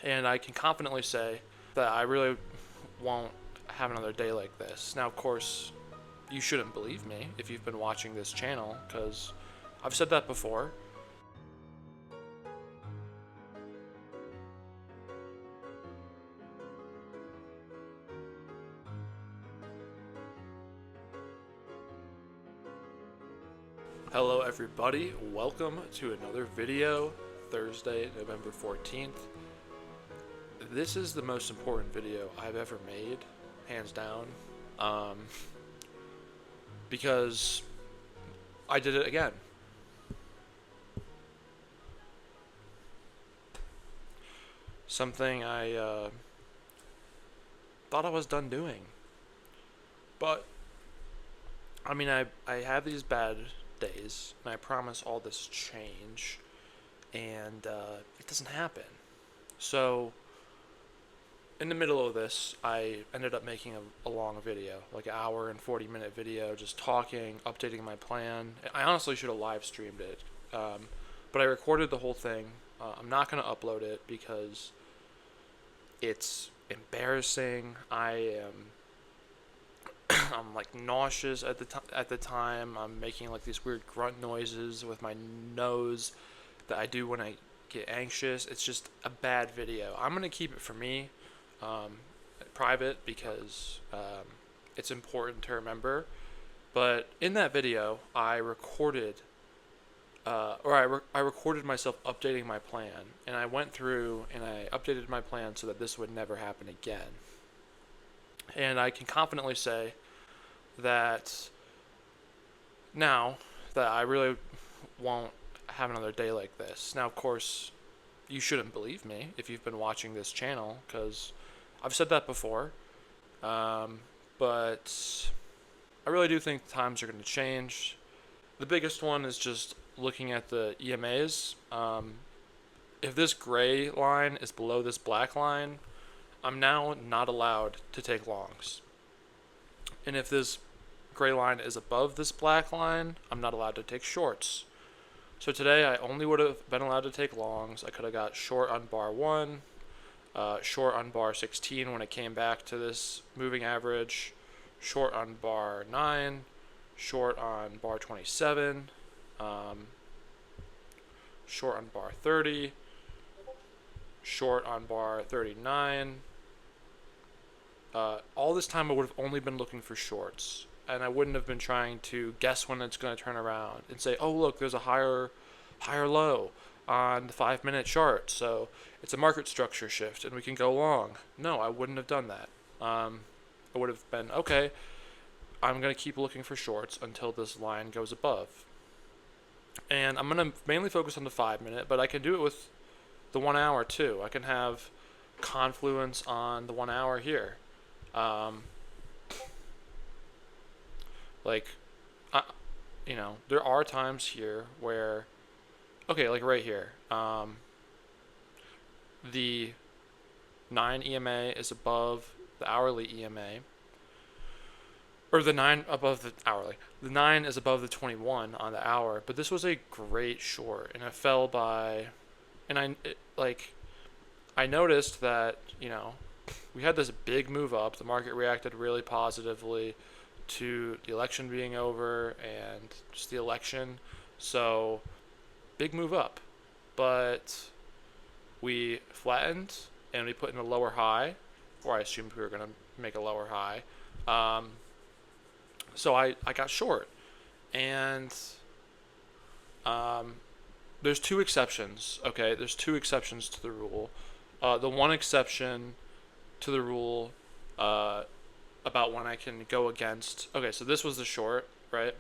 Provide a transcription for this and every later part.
And I can confidently say that I really won't have another day like this. Now, of course, you shouldn't believe me if you've been watching this channel, because I've said that before. Hello everybody, welcome to another video, Thursday, November 14th. This is the most important video I've ever made, hands down, because I did it again. Something I thought I was done doing. But, I mean, I have these bad days, and I promise all this change, and it doesn't happen. So, in the middle of this, I ended up making a long video, like an hour and 40-minute video, just talking, updating my plan. I honestly should have live streamed it, but I recorded the whole thing. I'm not going to upload it because it's embarrassing. I'm like nauseous at the time. I'm making like these weird grunt noises with my nose that I do when I get anxious. It's just a bad video. I'm gonna keep it for me, private, because it's important to remember. But in that video, I recorded, I recorded myself updating my plan, and I went through and I updated my plan so that this would never happen again. And I can confidently say that now that I really won't have another day like this. Now, of course, you shouldn't believe me if you've been watching this channel, because I've said that before. But I really do think times are going to change. The biggest one is just looking at the EMAs. If this gray line is below this black line, I'm now not allowed to take longs. And if this gray line is above this black line, I'm not allowed to take shorts. So today I only would have been allowed to take longs. I could have got short on bar 1, short on bar 16 when it came back to this moving average, short on bar 9, short on bar 27, short on bar 30, short on bar 39. All this time I would have only been looking for shorts, and I wouldn't have been trying to guess when it's going to turn around and say, oh look, there's a higher low on the 5-minute chart, so it's a market structure shift and we can go long. No, I wouldn't have done that. I would have been, okay, I'm going to keep looking for shorts until this line goes above. And I'm going to mainly focus on the 5-minute, but I can do it with the 1 hour too. I can have confluence on the 1 hour here. There are times here where, okay, like right here, the 9 EMA is above the hourly EMA, or the 9 above the hourly. The 9 is above the 21 on the hour, but this was a great short, and it fell by, and I noticed that, we had this big move up. The market reacted really positively to the election being over and just the election. So, big move up. But we flattened and we put in a lower high, or I assumed we were going to make a lower high. So I got short. And there's two exceptions, okay? There's two exceptions to the rule. The one exception to the rule about when I can go against. Okay, so this was the short, right?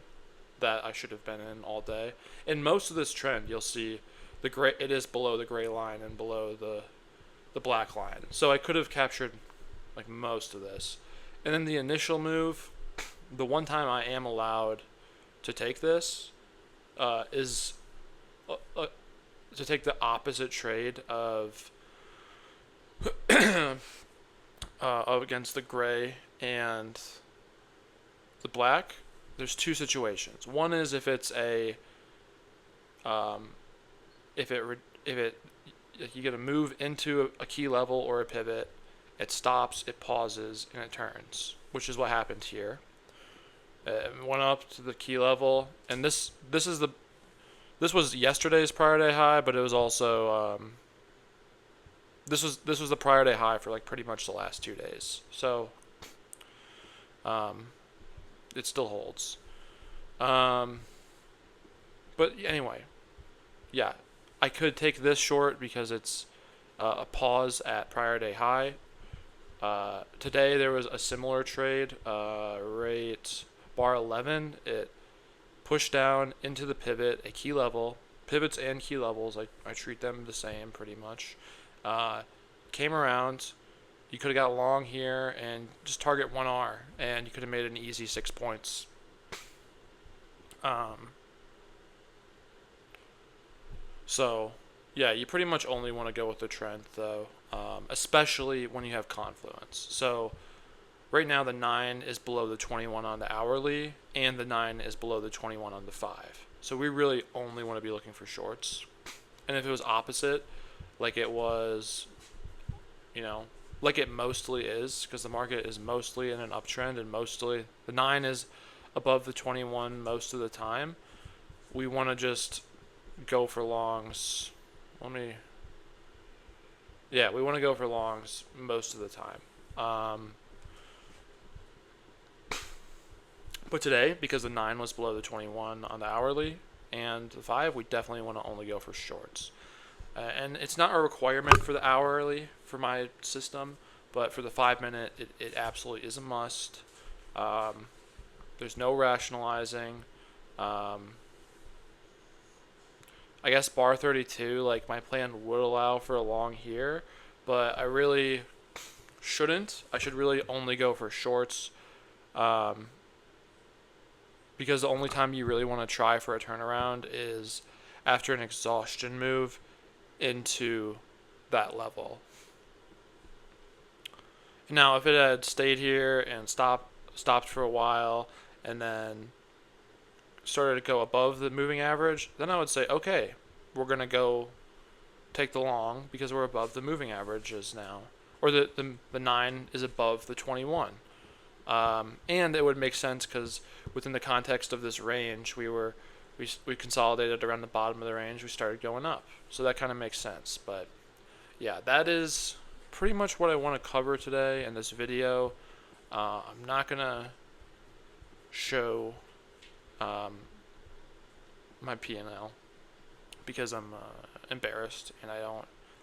That I should have been in all day. In most of this trend, you'll see the gray. It is below the gray line and below the black line. So I could have captured like most of this. And then the initial move, the one time I am allowed to take this is to take the opposite trade of against the gray and the black. There's two situations. One is if it's a if it you get to move into a key level or a pivot. It stops, it pauses, and it turns, which is what happened here. It went up to the key level, and this was yesterday's prior day high, but it was also this was the prior day high for like pretty much the last 2 days. So it still holds. But anyway, yeah, I could take this short because it's a pause at prior day high. Today there was a similar trade, rate bar 11. It pushed down into the pivot, a key level. Pivots and key levels, I treat them the same pretty much. Came around. You could have got long here and just target 1R, and you could have made an easy 6 points. So, yeah, you pretty much only want to go with the trend, though, especially when you have confluence. So, right now the 9 is below the 21 on the hourly, and the 9 is below the 21 on the 5. So we really only want to be looking for shorts. And if it was opposite, like it was, like it mostly is, because the market is mostly in an uptrend, and mostly the 9 is above the 21 most of the time, we want to just go for longs. We want to go for longs most of the time. But today, because the 9 was below the 21 on the hourly and the 5, we definitely want to only go for shorts. And it's not a requirement for the hourly for my system, but for the 5-minute, it absolutely is a must. There's no rationalizing. I guess bar 32, like my plan would allow for a long here, but I really shouldn't. I should really only go for shorts, because the only time you really want to try for a turnaround is after an exhaustion move into that level. Now, if it had stayed here and stopped for a while and then started to go above the moving average, then I would say, okay, we're going to go take the long because we're above the moving averages now. Or the 9 is above the 21. And it would make sense because within the context of this range, we consolidated around the bottom of the range. We started going up. So that kind of makes sense. But yeah, that is pretty much what I want to cover today in this video. I'm not going to show my P&L because I'm embarrassed, and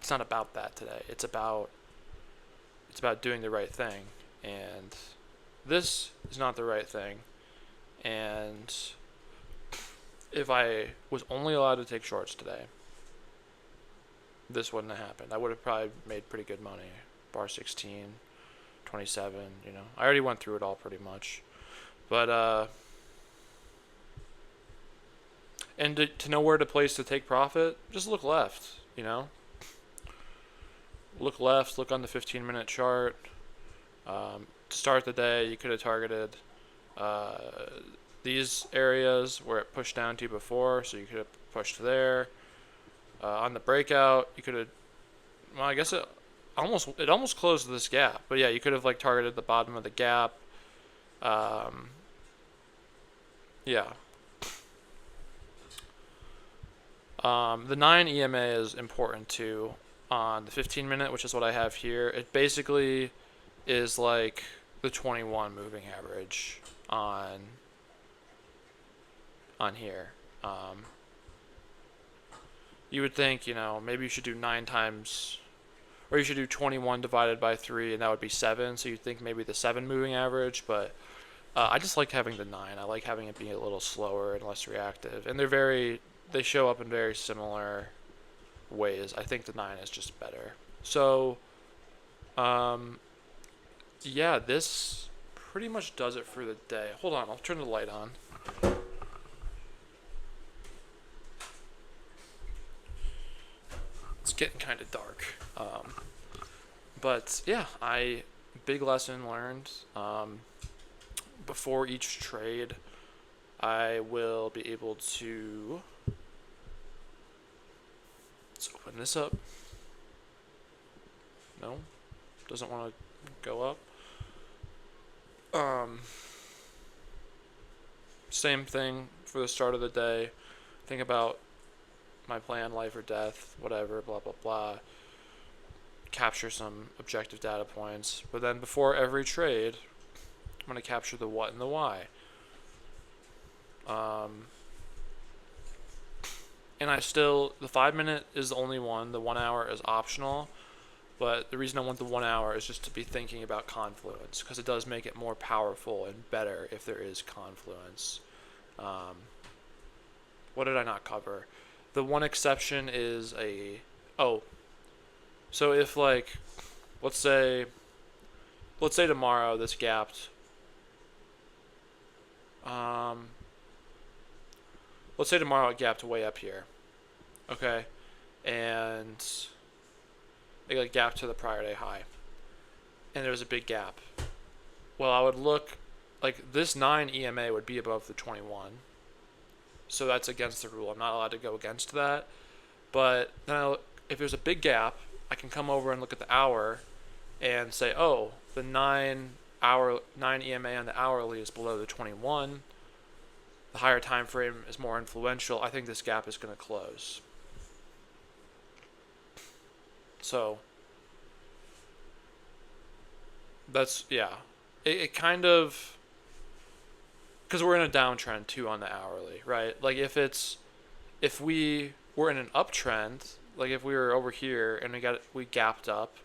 it's not about that today. It's about doing the right thing, and this is not the right thing. And if I was only allowed to take shorts today, this wouldn't have happened. I would have probably made pretty good money. Bar 16, 27, I already went through it all pretty much. But and to know where to place to take profit, just look left, Look left, look on the 15-minute chart. To start the day, you could have targeted these areas where it pushed down to before, so you could have pushed there. On the breakout, you could have, well, I guess it almost closed this gap, but yeah, you could have targeted the bottom of the gap. Yeah. The 9 EMA is important too on the 15-minute, which is what I have here. It basically is like the 21 moving average on here. You would think, maybe you should do 9 times, or you should do 21 divided by 3, and that would be 7. So you'd think maybe the 7 moving average, but I just like having the 9. I like having it be a little slower and less reactive, and they show up in very similar ways. I think the 9 is just better. So, yeah, this pretty much does it for the day. Hold on, I'll turn the light on. It's getting kind of dark. But yeah, big lesson learned. Before each trade, I will be able to, let's open this up. No? Doesn't want to go up? Um, Same thing for the start of the day. Think about my plan, life or death, whatever, blah, blah, blah. Capture some objective data points. But then before every trade, I'm going to capture the what and the why. And the 5 minute is the only one. The 1 hour is optional. But the reason I want the 1 hour is just to be thinking about confluence, because it does make it more powerful and better if there is confluence. What did I not cover? The one exception is so if like, let's say tomorrow this gapped, let's say tomorrow it gapped way up here, okay, and it like gapped to the prior day high, and there was a big gap. Well, I would look like this 9 EMA would be above the 21, so that's against the rule. I'm not allowed to go against that. But then if there's a big gap, I can come over and look at the hour and say, oh, the 9 EMA on the hourly is below the 21. The higher time frame is more influential. I think this gap is going to close. So that's, yeah. It kind of, because we're in a downtrend too on the hourly, right? Like if we were in an uptrend, like if we were over here and we gapped up,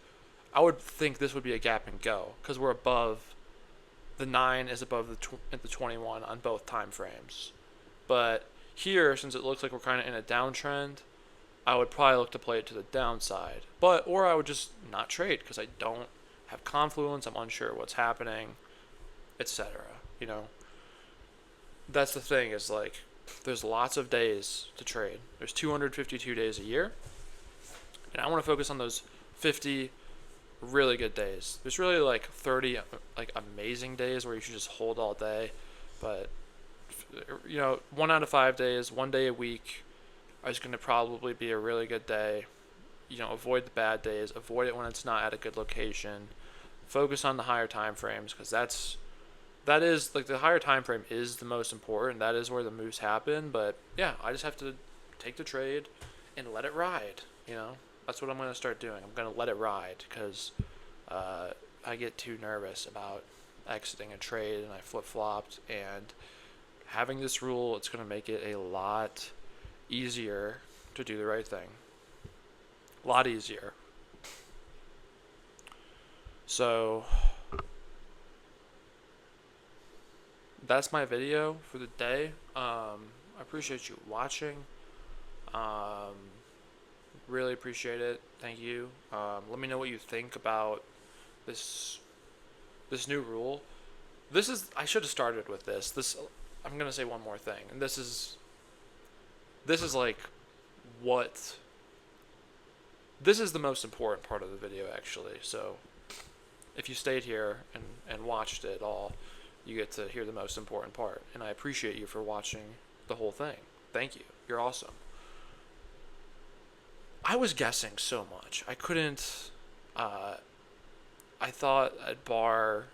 I would think this would be a gap and go, because we're above, the 9 is above the 21 on both time frames. But here, since it looks like we're kind of in a downtrend, I would probably look to play it to the downside. Or I would just not trade because I don't have confluence, I'm unsure what's happening, etc. You know, that's the thing, is like, there's lots of days to trade. There's 252 days a year, and I want to focus on those 50 really good days. There's really like 30 like amazing days where you should just hold all day, but 1 out of 5 days, 1 day a week is going to probably be a really good day. Avoid the bad days, avoid it when it's not at a good location. Focus on the higher time frames, because that is like, the higher time frame is the most important. That is where the moves happen. But yeah, I just have to take the trade and let it ride. That's what I'm going to start doing. I'm going to let it ride, because I get too nervous about exiting a trade and I flip-flopped. And having this rule, it's going to make it a lot easier to do the right thing. A lot easier. So that's my video for the day. I appreciate you watching. Really appreciate it. Thank you. Let me know what you think about this new rule. I should have started with this. I'm gonna say one more thing, and this is like this is the most important part of the video, actually. So if you stayed here and watched it all, you get to hear the most important part. And I appreciate you for watching the whole thing. Thank you. You're awesome. I was guessing so much. I couldn't. I thought at bar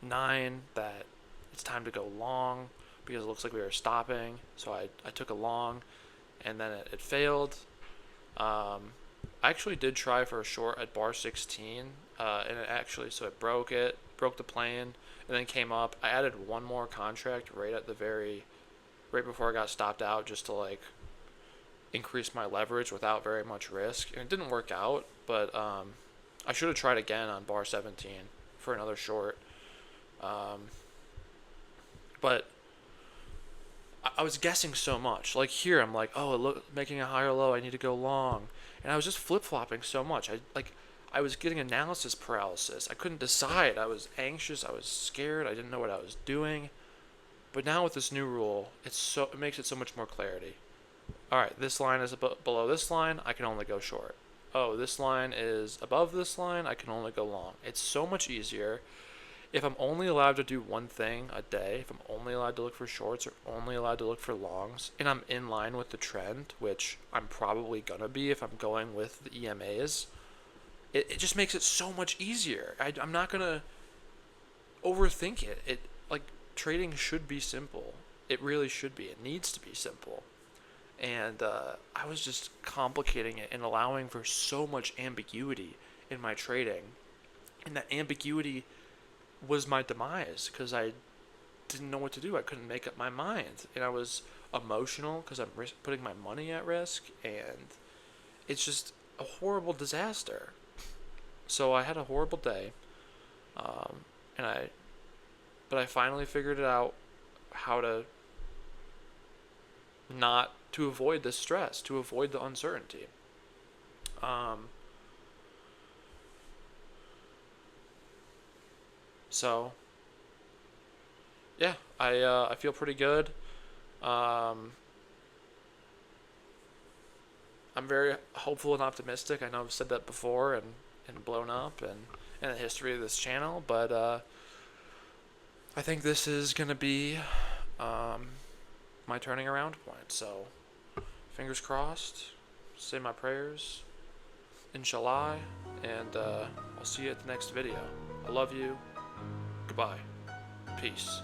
9 that it's time to go long, because it looks like we were stopping. So I took a long, and then it failed. I actually did try for a short at bar 16, and it broke the plane, and then came up. I added one more contract right before I got stopped out, just to like increase my leverage without very much risk, and it didn't work out. But I should have tried again on bar 17 for another short. But I was guessing so much. Like here, I'm like, oh, look, making a higher low, I need to go long. And I was just flip-flopping so much. I was getting analysis paralysis. I couldn't decide. I was anxious. I was scared. I didn't know what I was doing. But now with this new rule, it makes it so much more clarity. All right, this line is below this line. I can only go short. Oh, this line is above this line. I can only go long. It's so much easier. If I'm only allowed to do one thing a day, if I'm only allowed to look for shorts or only allowed to look for longs, and I'm in line with the trend, which I'm probably going to be if I'm going with the EMAs, it just makes it so much easier. I'm not gonna overthink it. Like, trading should be simple. It really should be. It needs to be simple. And I was just complicating it and allowing for so much ambiguity in my trading, and that ambiguity was my demise because I didn't know what to do. I couldn't make up my mind, and I was emotional because I'm putting my money at risk, and it's just a horrible disaster. So I had a horrible day, um, and but I finally figured it out how to avoid the stress, to avoid the uncertainty. Um, so yeah, I feel pretty good. Um, I'm very hopeful and optimistic. I know I've said that before and blown up and in the history of this channel, but I think this is gonna be um, my turning around point. So fingers crossed. Say my prayers. Inshallah, and I'll see you at the next video. I love you. Goodbye. Peace.